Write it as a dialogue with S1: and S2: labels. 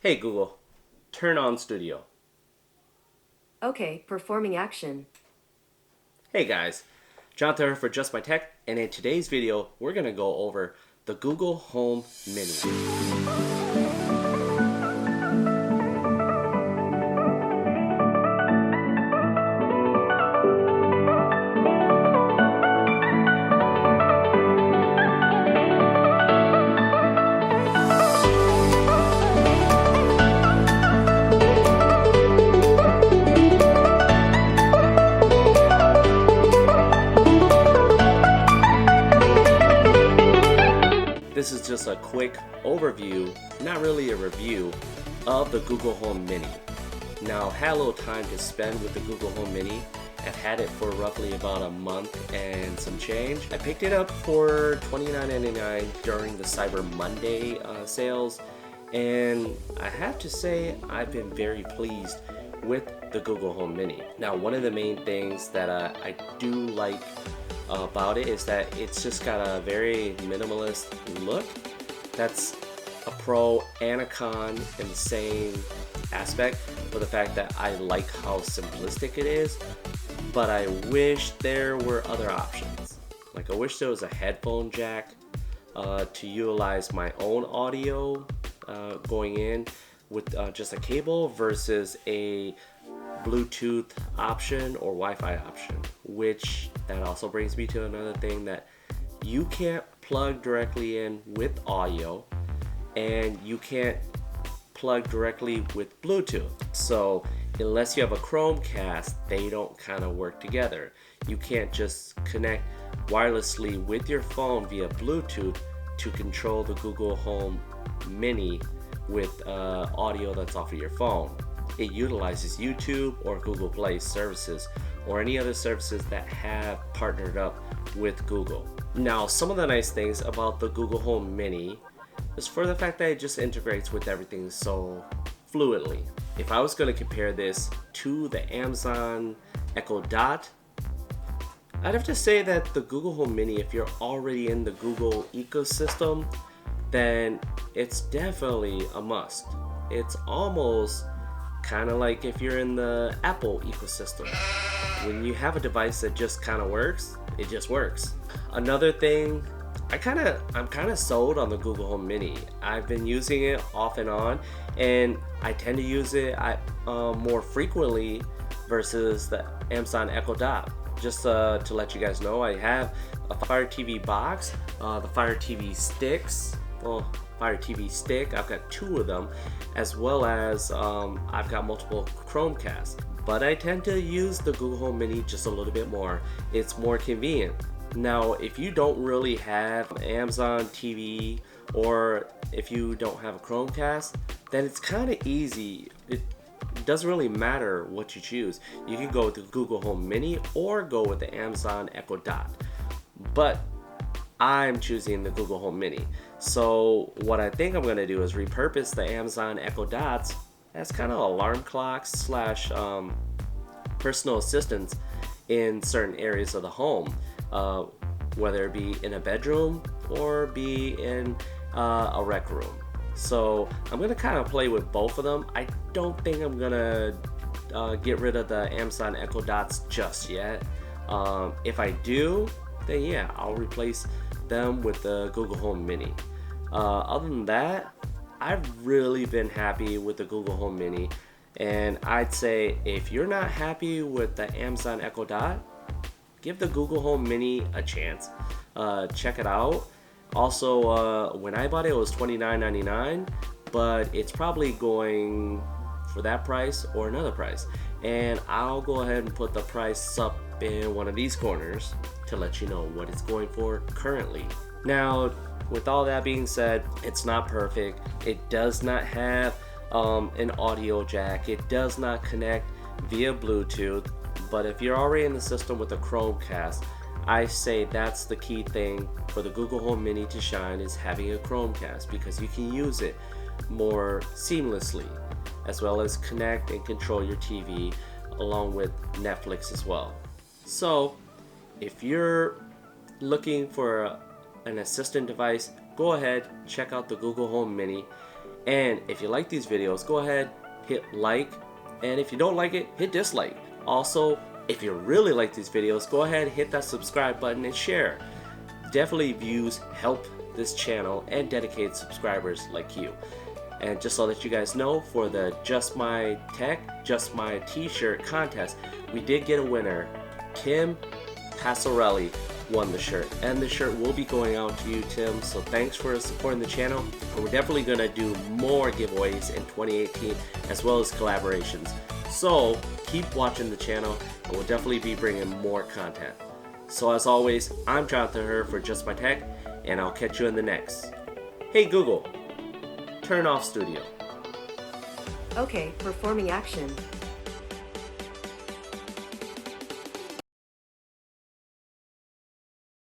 S1: Hey Google, turn on studio.
S2: Okay, performing action.
S1: Hey guys, Jonathan here for Just My Tech, and in today's video, we're gonna go over the Google Home Mini. This is just a quick overview, not really a review, of the Google Home Mini. Now, I had a little time to spend with the Google Home Mini. I've had it for roughly about a month and some change. I picked it up for $29.99 during the Cyber Monday sales, and I have to say I've been very pleased with the Google Home Mini. Now, one of the main things that I do like about it is that it's just got a very minimalist look. That's a pro and a con in the same aspect, for the fact that I like how simplistic it is, but I wish there were other options. Like, I wish there was a headphone jack to utilize my own audio going in with just a cable versus a Bluetooth option or Wi-Fi option, which that also brings me to another thing, that you can't plug directly in with audio and you can't plug directly with Bluetooth. So unless you have a Chromecast, they don't kind of work together. You can't just connect wirelessly with your phone via Bluetooth to control the Google Home Mini with audio that's off of your phone. It utilizes YouTube or Google Play services or any other services that have partnered up with Google. Now, some of the nice things about the Google Home Mini is for the fact that it just integrates with everything so fluidly. If I was going to compare this to the Amazon Echo Dot, I'd have to say that the Google Home Mini, if you're already in the Google ecosystem, then it's definitely a must. It's almost kind of like if you're in the Apple ecosystem. When you have a device that just kind of works, it just works. Another thing, I'm kind of sold on the Google Home Mini. I've been using it off and on, and I tend to use it more frequently versus the Amazon Echo Dot. Just to let you guys know, I have a Fire TV box, the Fire TV sticks. Well, Fire TV stick, I've got two of them, as well as I've got multiple Chromecasts. But I tend to use the Google Home Mini just a little bit more. It's more convenient. Now, if you don't really have Amazon TV, or if you don't have a Chromecast, then it's kind of easy. It doesn't really matter what you choose. You can go with the Google Home Mini or go with the Amazon Echo Dot. But I'm choosing the Google Home Mini. So what I think I'm going to do is repurpose the Amazon Echo Dots as kind of alarm clocks slash personal assistants in certain areas of the home, whether it be in a bedroom or be in a rec room. So I'm going to kind of play with both of them. I don't think I'm going to get rid of the Amazon Echo Dots just yet. If I do, then yeah, I'll replace them with the Google Home Mini. Other than that, I've really been happy with the Google Home Mini, and I'd say if you're not happy with the Amazon Echo Dot, give the Google Home Mini a chance. Check it out. Also, when I bought it, it was $29.99, but it's probably going for that price or another price. And I'll go ahead and put the price up in one of these corners to let you know what it's going for currently. Now, with all that being said, it's not perfect. It does not have an audio jack. It does not connect via Bluetooth. But if you're already in the system with a Chromecast, I say that's the key thing for the Google Home Mini to shine, is having a Chromecast, because you can use it more seamlessly, as well as connect and control your TV along with Netflix as well. So if you're looking for an assistant device, go ahead, check out the Google Home Mini. And if you like these videos, go ahead, hit like, and if you don't like it, hit dislike. Also, if you really like these videos, go ahead, hit that subscribe button and share. Definitely views help this channel and dedicated subscribers like you. And just so that you guys know, for the Just My Tech, Just My T-shirt contest, we did get a winner. Tim Passarelli won the shirt, and the shirt will be going out to you, Tim, so thanks for supporting the channel. And we're definitely going to do more giveaways in 2018 as well as collaborations, so keep watching the channel and we'll definitely be bringing more content. So as always, I'm Jonathan Herr for Just My Tech, and I'll catch you in the next. Hey Google, turn off studio.
S2: Okay, performing action.